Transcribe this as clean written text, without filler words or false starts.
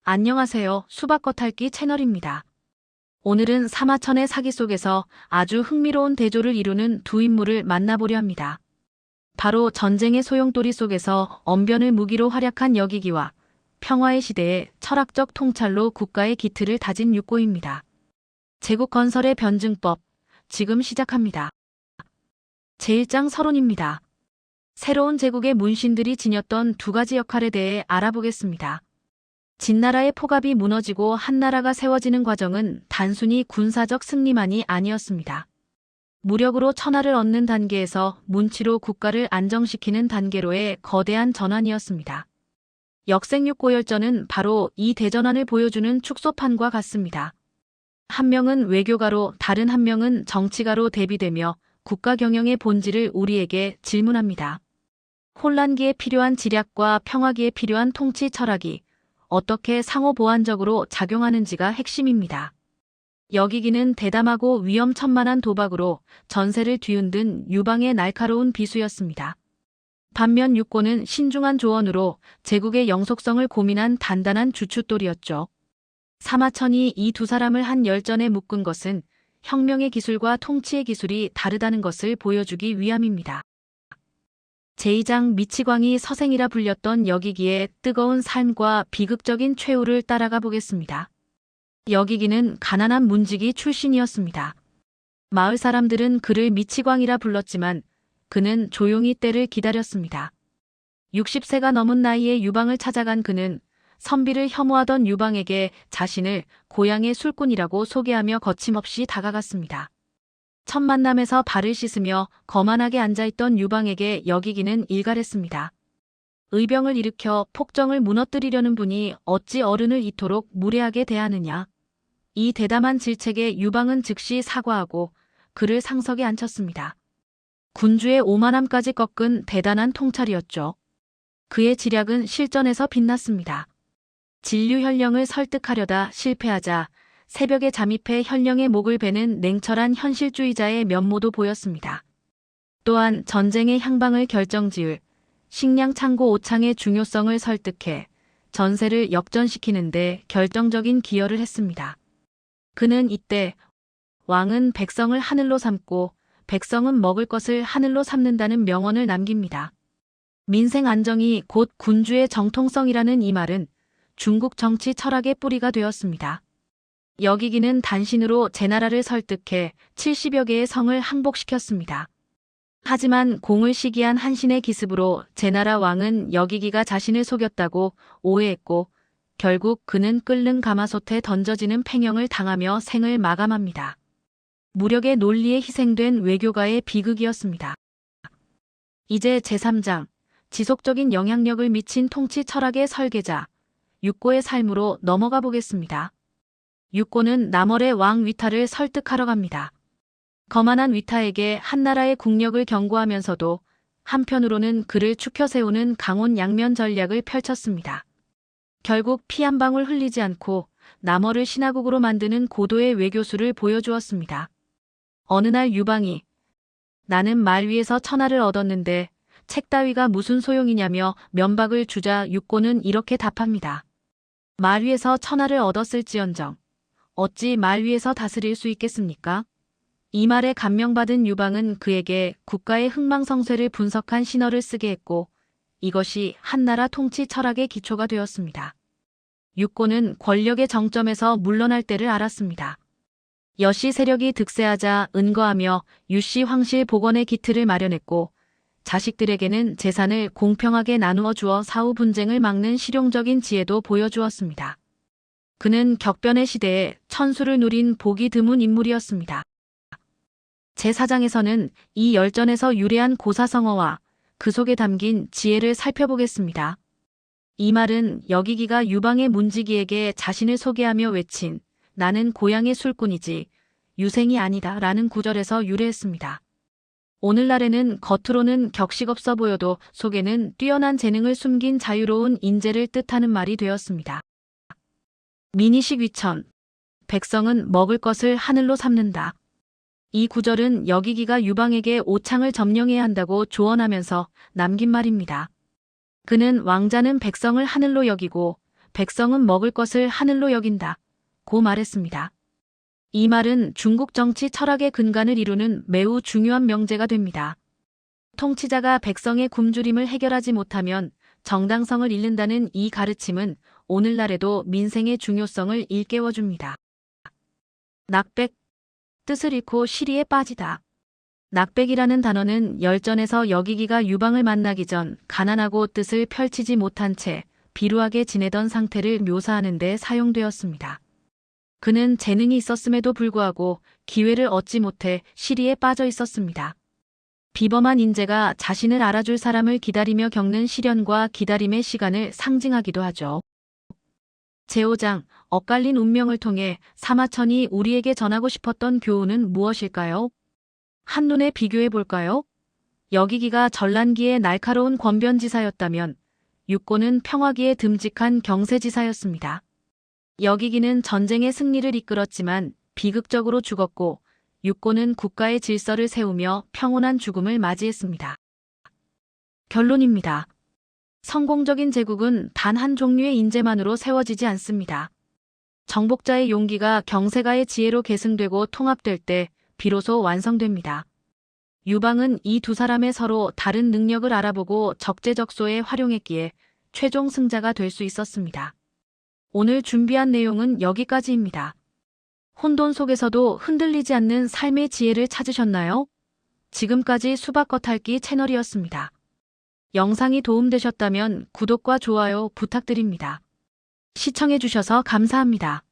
안녕하세요. 수박겉핥기 채널입니다. 오늘은 사마천의 사기 속에서 아주 흥미로운 대조를 이루는 두 인물을 만나보려 합니다. 바로 전쟁의 소용돌이 속에서 언변을 무기로 활약한 여기기와 평화의 시대에 철학적 통찰로 국가의 기틀을 다진 육고입니다. 제국 건설의 변증법, 지금 시작합니다. 제1장 서론입니다. 새로운 제국의 문신들이 지녔던 두 가지 역할에 대해 알아보겠습니다. 진나라의 포갑이 무너지고 한나라가 세워지는 과정은 단순히 군사적 승리만이 아니었습니다. 무력으로 천하를 얻는 단계에서 문치로 국가를 안정시키는 단계로의 거대한 전환이었습니다. 역생육고열전은 바로 이 대전환을 보여주는 축소판과 같습니다. 한 명은 외교가로 다른 한 명은 정치가로 대비되며 국가 경영의 본질을 우리에게 질문합니다. 혼란기에 필요한 지략과 평화기에 필요한 통치 철학이 어떻게 상호 보완적으로 작용하는지가 핵심입니다. 여기기는 대담하고 위험천만한 도박으로 전세를 뒤흔든 유방의 날카로운 비수였습니다. 반면 육고는 신중한 조언으로 제국의 영속성을 고민한 단단한 주춧돌이었죠. 사마천이 이 두 사람을 한 열전에 묶은 것은 혁명의 기술과 통치의 기술이 다르다는 것을 보여주기 위함입니다. 제2장 미치광이 서생이라 불렸던 여기기의 뜨거운 삶과 비극적인 최후를 따라가 보겠습니다. 여기기는 가난한 문지기 출신이었습니다. 마을 사람들은 그를 미치광이라 불렀지만 그는 조용히 때를 기다렸습니다. 60세가 넘은 나이에 유방을 찾아간 그는 선비를 혐오하던 유방에게 자신을 고향의 술꾼이라고 소개하며 거침없이 다가갔습니다. 첫 만남에서 발을 씻으며 거만하게 앉아있던 유방에게 여기기는 일갈했습니다. 의병을 일으켜 폭정을 무너뜨리려는 분이 어찌 어른을 이토록 무례하게 대하느냐. 이 대담한 질책에 유방은 즉시 사과하고 그를 상석에 앉혔습니다. 군주의 오만함까지 꺾은 대단한 통찰이었죠. 그의 지략은 실전에서 빛났습니다. 진류현령을 설득하려다 실패하자 새벽에 잠입해 현령의 목을 베는 냉철한 현실주의자의 면모도 보였습니다. 또한 전쟁의 향방을 결정지을 식량창고 오창의 중요성을 설득해 전세를 역전시키는 데 결정적인 기여를 했습니다. 그는 이때 왕은 백성을 하늘로 삼고 백성은 먹을 것을 하늘로 삼는다는 명언을 남깁니다. 민생 안정이 곧 군주의 정통성이라는 이 말은 중국 정치 철학의 뿌리가 되었습니다. 여기기는 단신으로 제나라를 설득해 70여 개의 성을 항복시켰습니다. 하지만 공을 시기한 한신의 기습으로 제나라 왕은 여기기가 자신을 속였다고 오해했고 결국 그는 끓는 가마솥에 던져지는 팽형을 당하며 생을 마감합니다. 무력의 논리에 희생된 외교가의 비극이었습니다. 이제 제3장, 지속적인 영향력을 미친 통치 철학의 설계자, 육고의 삶으로 넘어가 보겠습니다. 육고는 남월의 왕 위타를 설득하러 갑니다. 거만한 위타에게 한나라의 국력을 경고하면서도 한편으로는 그를 추켜 세우는 강온 양면 전략을 펼쳤습니다. 결국 피 한 방울 흘리지 않고 남월을 신하국으로 만드는 고도의 외교수를 보여주었습니다. 어느 날 유방이 나는 말 위에서 천하를 얻었는데 책 따위가 무슨 소용이냐며 면박을 주자 육고는 이렇게 답합니다. 말 위에서 천하를 얻었을지언정 어찌 말 위에서 다스릴 수 있겠습니까? 이 말에 감명받은 유방은 그에게 국가의 흥망성쇠를 분석한 신어를 쓰게 했고 이것이 한나라 통치 철학의 기초가 되었습니다. 육고는 권력의 정점에서 물러날 때를 알았습니다. 여씨 세력이 득세하자 은거하며 유씨 황실 복원의 기틀을 마련했고 자식들에게는 재산을 공평하게 나누어 주어 사후 분쟁을 막는 실용적인 지혜도 보여주었습니다. 그는 격변의 시대에 천수를 누린 보기 드문 인물이었습니다. 제4장에서는 이 열전에서 유래한 고사성어와 그 속에 담긴 지혜를 살펴보겠습니다. 이 말은 여기기가 유방의 문지기에게 자신을 소개하며 외친 나는 고향의 술꾼이지 유생이 아니다 라는 구절에서 유래했습니다. 오늘날에는 겉으로는 격식 없어 보여도 속에는 뛰어난 재능을 숨긴 자유로운 인재를 뜻하는 말이 되었습니다. 민의식 위천, 백성은 먹을 것을 하늘로 삼는다. 이 구절은 여기기가 유방에게 오창을 점령해야 한다고 조언하면서 남긴 말입니다. 그는 왕자는 백성을 하늘로 여기고 백성은 먹을 것을 하늘로 여긴다. 고 말했습니다. 이 말은 중국 정치 철학의 근간을 이루는 매우 중요한 명제가 됩니다. 통치자가 백성의 굶주림을 해결하지 못하면 정당성을 잃는다는 이 가르침은 오늘날에도 민생의 중요성을 일깨워줍니다. 낙백, 뜻을 잃고 시리에 빠지다. 낙백이라는 단어는 열전에서 여기기가 유방을 만나기 전 가난하고 뜻을 펼치지 못한 채 비루하게 지내던 상태를 묘사하는 데 사용되었습니다. 그는 재능이 있었음에도 불구하고 기회를 얻지 못해 시리에 빠져 있었습니다. 비범한 인재가 자신을 알아줄 사람을 기다리며 겪는 시련과 기다림의 시간을 상징하기도 하죠. 제5장, 엇갈린 운명을 통해 사마천이 우리에게 전하고 싶었던 교훈은 무엇일까요? 한눈에 비교해 볼까요? 여기기가 전란기의 날카로운 권변지사였다면 육고는 평화기에 듬직한 경세지사였습니다. 여기기는 전쟁의 승리를 이끌었지만 비극적으로 죽었고 육고는 국가의 질서를 세우며 평온한 죽음을 맞이했습니다. 결론입니다. 성공적인 제국은 단 한 종류의 인재만으로 세워지지 않습니다. 정복자의 용기가 경세가의 지혜로 계승되고 통합될 때 비로소 완성됩니다. 유방은 이 두 사람의 서로 다른 능력을 알아보고 적재적소에 활용했기에 최종 승자가 될 수 있었습니다. 오늘 준비한 내용은 여기까지입니다. 혼돈 속에서도 흔들리지 않는 삶의 지혜를 찾으셨나요? 지금까지 수박겉핥기 채널이었습니다. 영상이 도움되셨다면 구독과 좋아요 부탁드립니다. 시청해주셔서 감사합니다.